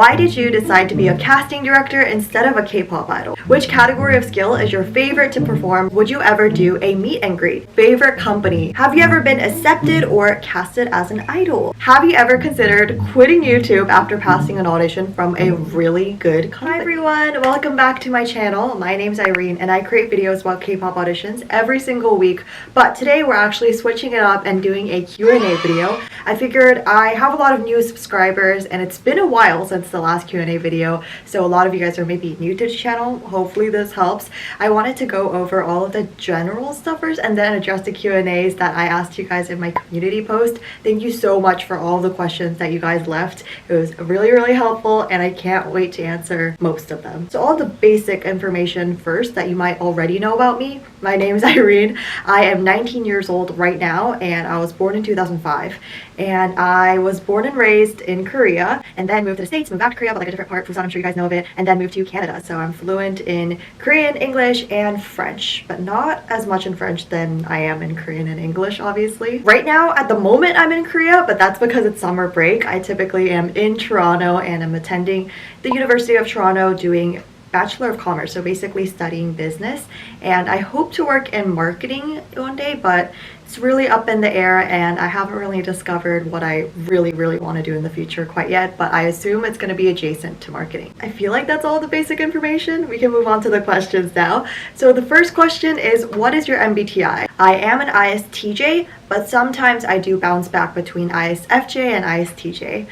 Why did you decide to be a casting director instead of a K-pop idol? Which category of skill is your favorite to perform? Would you ever do a meet and greet? Favorite company? Have you ever been accepted or casted as an idol? Have you ever considered quitting YouTube after passing an audition from a really good company? Hi everyone, welcome back to my channel. My name's Irene and I create videos about K-pop auditions every single week, but today we're actually switching it up and doing a Q&A video. I figured I have a lot of new subscribers and it's been a while since the last Q&A video, so a lot of you guys are maybe new to the channel. Hopefully this helps. I wanted to go over all of the general stuff first and then address the Q&As that I asked you guys in my community post. Thank you so much for all the questions that you guys left. It was really helpful and I can't wait to answer most of them. So all the basic information first that you might already know about me. My name is Irene. I am 19 years old right now and I was born in 2005. And I was born and raised in Korea and then moved to the States, moved back to Korea, but like a different part, Busan, I'm sure you guys know of it, and then moved to Canada. So I'm fluent in Korean, English, and French, but not as much in French than I am in Korean and English, obviously. Right now, at the moment, I'm in Korea, but that's because it's summer break. I typically am in Toronto and I'm attending the University of Toronto doing Bachelor of Commerce, so basically studying business, and I hope to work in marketing one day, but it's really up in the air and I haven't really discovered what I really want to do in the future quite yet, but I assume it's going to be adjacent to marketing. I feel like that's all the basic information. We can move on to the questions now. So the first question is, what is your MBTI? I am an ISTJ, but sometimes I do bounce back between ISFJ and ISTJ.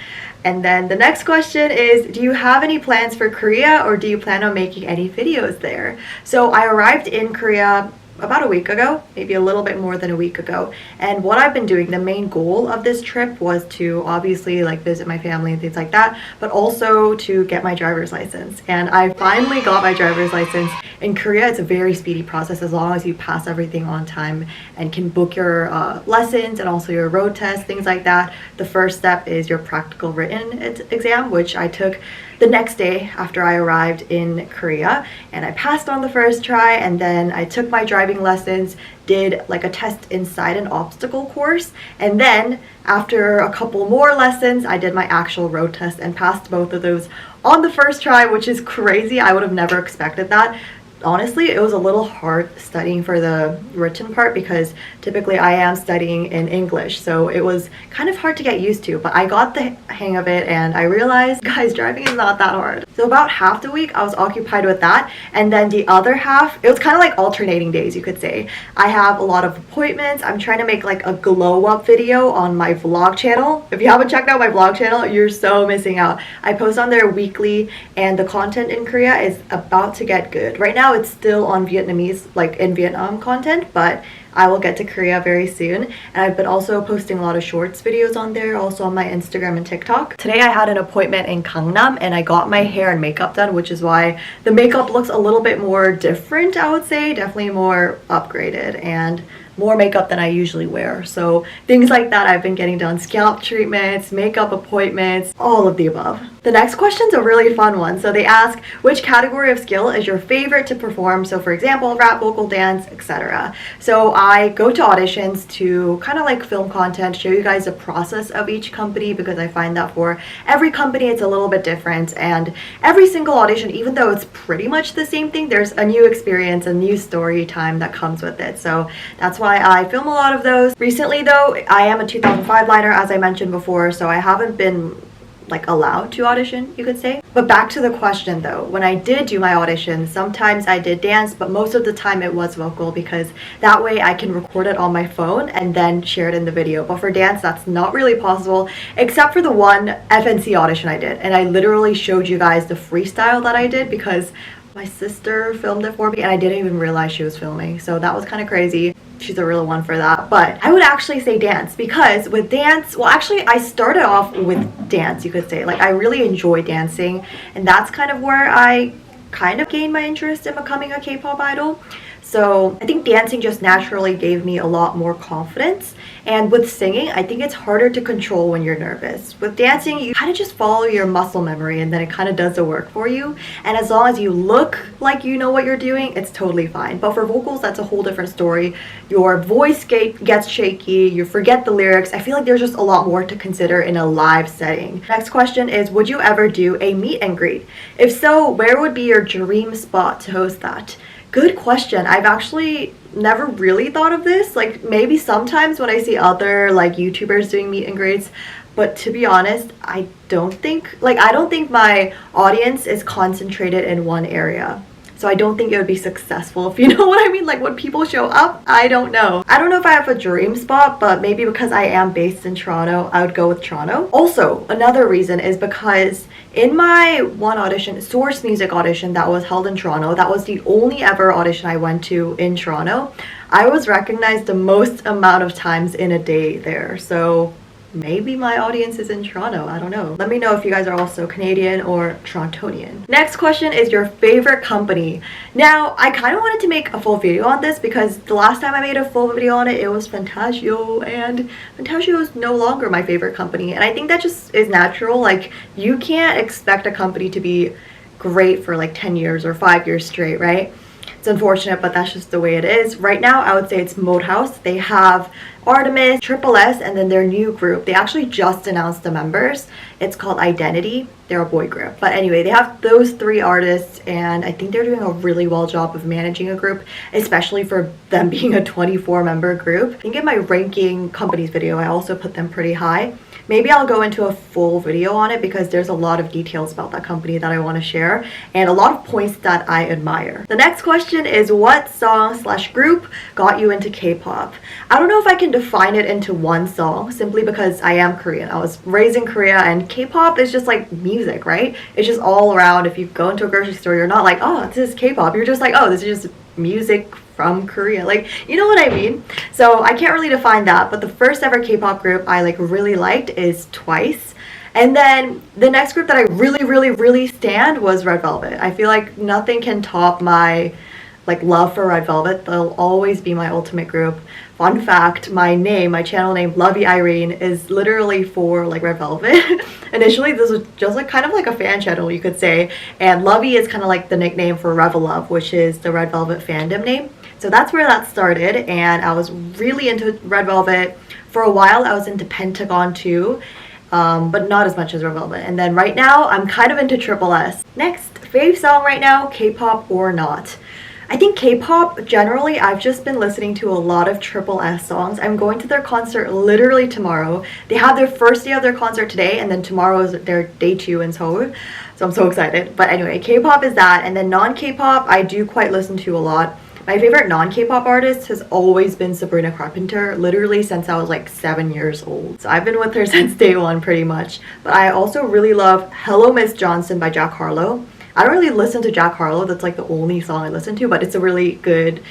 And then the next question is, do you have any plans for Korea or do you plan on making any videos there? So I arrived in Korea about a week ago, maybe a little bit more than a week ago, and what I've been doing, the main goal of this trip was to obviously like visit my family and things like that, but also to get my driver's license. And I finally got my driver's license. In Korea, it's a very speedy process as long as you pass everything on time and can book your lessons and also your road test, things like that. The first step is your practical written exam, which I took the next day after I arrived in Korea, and I passed on the first try, and then I took my driving lessons, did like a test inside an obstacle course, and then after a couple more lessons I did my actual road test and passed both of those on the first try, which is crazy. I would have never expected that. Honestly, it was a little hard studying for the written part because typically I am studying in English, so it was kind of hard to get used to, but I got the hang of it and I realized, guys, driving is not that hard. So about half the week I was occupied with that, and then the other half, it was kind of like alternating days, you could say. I have a lot of appointments. I'm trying to make like a glow up video on my vlog channel. If you haven't checked out my vlog channel, you're so missing out. I post on there weekly and the content in Korea is about to get good. Right now it's still on Vietnamese, like in Vietnam content, but I will get to Korea very soon. And I've been also posting a lot of shorts videos on there, also on my Instagram and TikTok. Today I had an appointment in Gangnam and I got my hair and makeup done, which is why the makeup looks a little bit more different, I would say. Definitely more upgraded and more makeup than I usually wear. So things like that I've been getting done. Scalp treatments, makeup appointments, all of the above. The next question's a really fun one. So they ask, which category of skill is your favorite to perform? So for example, rap, vocal, dance, etc. So I go to auditions to kind of like film content, show you guys the process of each company, because I find that for every company it's a little bit different, and every single audition, even though it's pretty much the same thing, there's a new experience, a new story time that comes with it. So that's why I film a lot of those. Recently though, I am a 2005 liner, as I mentioned before, so I haven't been like allowed to audition, you could say. But back to the question though, when I did do my auditions, sometimes I did dance, but most of the time it was vocal, because that way I can record it on my phone and then share it in the video. But for dance, that's not really possible, except for the one FNC audition I did, and I literally showed you guys the freestyle that I did because my sister filmed it for me and I didn't even realize she was filming, so that was kind of crazy. She's a real one for that. But I would actually say dance, because with dance, well actually I started off with dance, you could say. Like I really enjoy dancing, and that's kind of where I kind of gained my interest in becoming a K-pop idol. So I think dancing just naturally gave me a lot more confidence, And with singing, I think it's harder to control when you're nervous. With dancing, you kind of just follow your muscle memory and then it kind of does the work for you. And as long as you look like you know what you're doing, it's totally fine. But for vocals, that's a whole different story. Your voice gets shaky, you forget the lyrics. I feel like there's just a lot more to consider in a live setting. Next question is, would you ever do a meet and greet? If so, where would be your dream spot to host that? Good question. I've actually never really thought of this. Like maybe sometimes when I see other like YouTubers doing meet and greets, but to be honest, I don't think my audience is concentrated in one area. So I don't think it would be successful, if you know what I mean. Like, would people show up? I don't know. I don't know if I have a dream spot, but maybe because I am based in Toronto, I would go with Toronto. Also, another reason is because in my one audition, Source Music audition that was held in Toronto, that was the only ever audition I went to in Toronto, I was recognized the most amount of times in a day there. So maybe my audience is in Toronto, I don't know. Let me know if you guys are also Canadian or Torontonian. Next question is your favorite company. Now, I kind of wanted to make a full video on this because the last time I made a full video on it, it was Fantasio, and Fantasio is no longer my favorite company. And I think that just is natural. Like, you can't expect a company to be great for like 10 years or 5 years straight, right? It's unfortunate, but that's just the way it is. Right now, I would say it's Mode House. They have Artemis, Triple S, and then their new group. They actually just announced the members. It's called Identity. They're a boy group. But anyway, they have those 3 artists, and I think they're doing a really well job of managing a group, especially for them being a 24-member group. I think in my ranking companies video, I also put them pretty high. Maybe I'll go into a full video on it because there's a lot of details about that company that I want to share and a lot of points that I admire. The next question is, what song/group got you into K-pop? I don't know if I can define it into one song simply because I am Korean. I was raised in Korea and K-pop is just like music, right? It's just all around. If you go into a grocery store, you're not like, oh, this is K-pop. You're just like, oh, this is just music from Korea. Like, you know what I mean? So I can't really define that, but the first ever K-pop group I like really liked is Twice. And then the next group that I really stand was Red Velvet. I feel like nothing can top my like love for Red Velvet. They'll always be my ultimate group. Fun fact, my channel name, Lovey Irene, is literally for like Red Velvet. Initially, this was just like kind of like a fan channel, you could say. And Lovey is kind of like the nickname for Revelove, which is the Red Velvet fandom name. So that's where that started, and I was really into Red Velvet. For a while, I was into Pentagon too, but not as much as Red Velvet. And then right now, I'm kind of into Triple S. Next, fave song right now, K-pop or not? I think K-pop, generally, I've just been listening to a lot of Triple S songs. I'm going to their concert literally tomorrow. They have their first day of their concert today, and then tomorrow is their day 2 in Seoul. So I'm so excited. But anyway, K-pop is that, and then non-K-pop, I do quite listen to a lot. My favorite non-K-pop artist has always been Sabrina Carpenter, literally since I was like 7 years old. So I've been with her since day 1 pretty much. But I also really love Hello Miss Johnson by Jack Harlow. I don't really listen to Jack Harlow, that's like the only song I listen to, but it's a really good,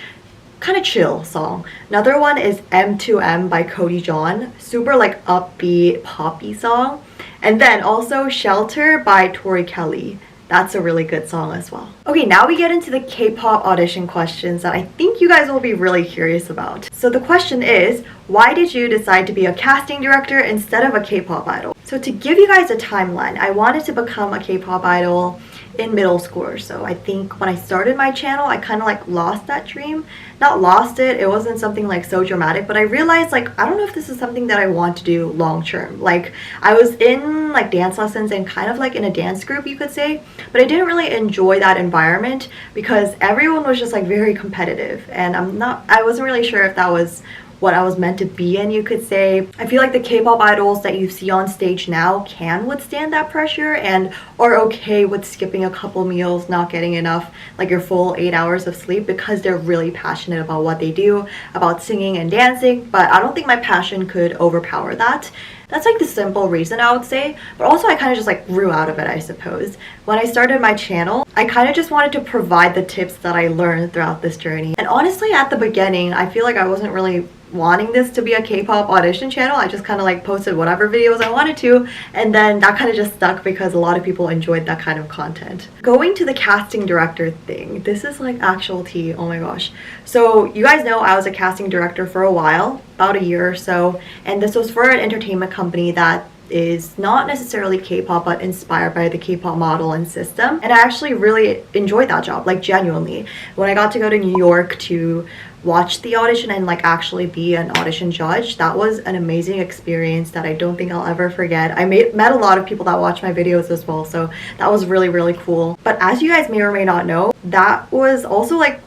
kind of chill song. Another one is M2M by Cody John, super like upbeat, poppy song. And then also Shelter by Tori Kelly. That's a really good song as well. Okay, now we get into the K-pop audition questions that I think you guys will be really curious about. So the question is, why did you decide to be a casting director instead of a K-pop idol? So to give you guys a timeline, I wanted to become a K-pop idol in middle school or so. I think when I started my channel, I kind of like lost that dream. Not lost it, it wasn't something like so dramatic, but I realized like I don't know if this is something that I want to do long term. Like I was in like dance lessons and kind of like in a dance group, you could say, but I didn't really enjoy that environment because everyone was just like very competitive, and I wasn't really sure if that was what I was meant to be in, you could say. I feel like the K-pop idols that you see on stage now can withstand that pressure and are okay with skipping a couple meals, not getting enough, like your full 8 hours of sleep, because they're really passionate about what they do, about singing and dancing. But I don't think my passion could overpower that. That's like the simple reason, I would say. But also I kind of just like grew out of it, I suppose. When I started my channel, I kind of just wanted to provide the tips that I learned throughout this journey. And honestly, at the beginning, I feel like I wasn't really wanting this to be a K-pop audition channel. I just kind of like posted whatever videos I wanted to, and then that kind of just stuck because a lot of people enjoyed that kind of content. Going to the casting director thing, this is like actual tea, oh my gosh. So you guys know I was a casting director for a while, about a year or so, and this was for an entertainment company that is not necessarily K-pop but inspired by the K-pop model and system, and I actually really enjoyed that job, like genuinely. When I got to go to New York to watch the audition and like actually be an audition judge, that was an amazing experience that I don't think I'll ever forget. I met a lot of people that watch my videos as well, so that was really cool. But as you guys may or may not know, that was also like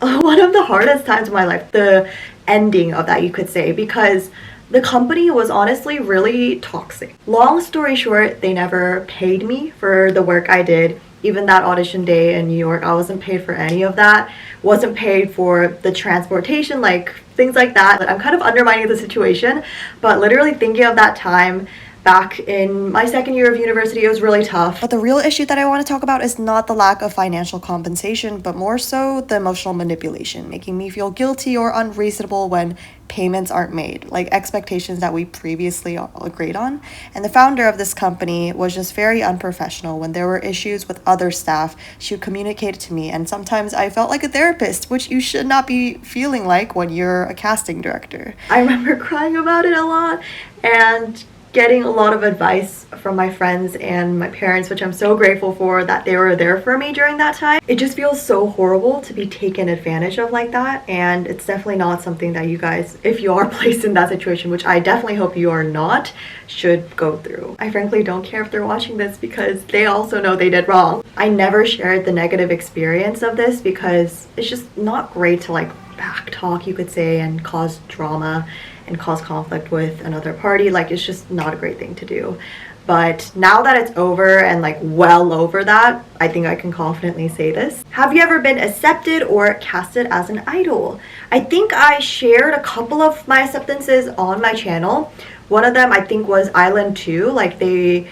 one of the hardest times of my life, the ending of that, you could say, because the company was honestly really toxic. Long story short, they never paid me for the work I did. Even that audition day in New York, I wasn't paid for any of that. Wasn't paid for the transportation, like things like that. I'm kind of undermining the situation, but literally thinking of that time back in my second year of university, it was really tough. But the real issue that I want to talk about is not the lack of financial compensation, but more so the emotional manipulation, making me feel guilty or unreasonable when payments aren't made, like expectations that we previously agreed on. And the founder of this company was just very unprofessional. When there were issues with other staff, she would communicate it to me, and sometimes I felt like a therapist, which you should not be feeling like when you're a casting director. I remember crying about it a lot and getting a lot of advice from my friends and my parents, which I'm so grateful for that they were there for me during that time. It just feels so horrible to be taken advantage of like that, and it's definitely not something that you guys, if you are placed in that situation, which I definitely hope you are not, should go through. I frankly don't care if they're watching this because they also know they did wrong. I never shared the negative experience of this because it's just not great to like backtalk, you could say, and cause drama and cause conflict with another party. Like, it's just not a great thing to do. But now that it's over and like well over that, I think I can confidently say this. Have you ever been accepted or casted as an idol? I think I shared a couple of my acceptances on my channel. One of them I think was Island 2, like they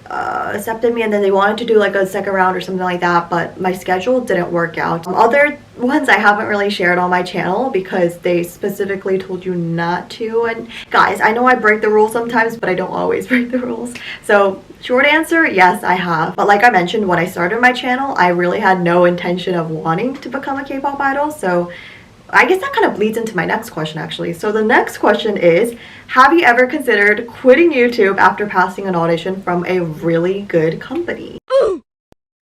accepted me and then they wanted to do like a second round or something like that, but my schedule didn't work out. Other ones I haven't really shared on my channel because they specifically told you not to. And guys, I know I break the rules sometimes, but I don't always break the rules. So short answer, yes, I have. But like I mentioned, when I started my channel, I really had no intention of wanting to become a K-pop idol. So I guess that kind of bleeds into my next question actually. So the next question is, have you ever considered quitting YouTube after passing an audition from a really good company?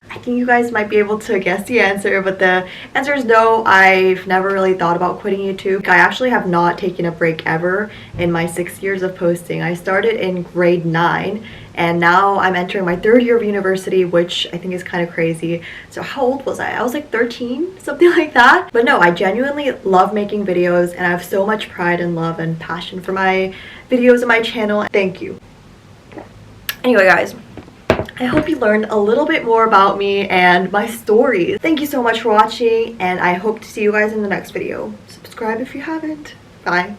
I think you guys might be able to guess the answer, but the answer is no. I've never really thought about quitting YouTube. I actually have not taken a break ever in my 6 years of posting. I started in grade 9 and now I'm entering my 3rd year of university, which I think is kind of crazy. So how old was I? I was like 13, something like that. But no, I genuinely love making videos and I have so much pride and love and passion for my videos and my channel. Thank you. Anyway guys, I hope you learned a little bit more about me and my stories. Thank you so much for watching, and I hope to see you guys in the next video. Subscribe if you haven't. Bye.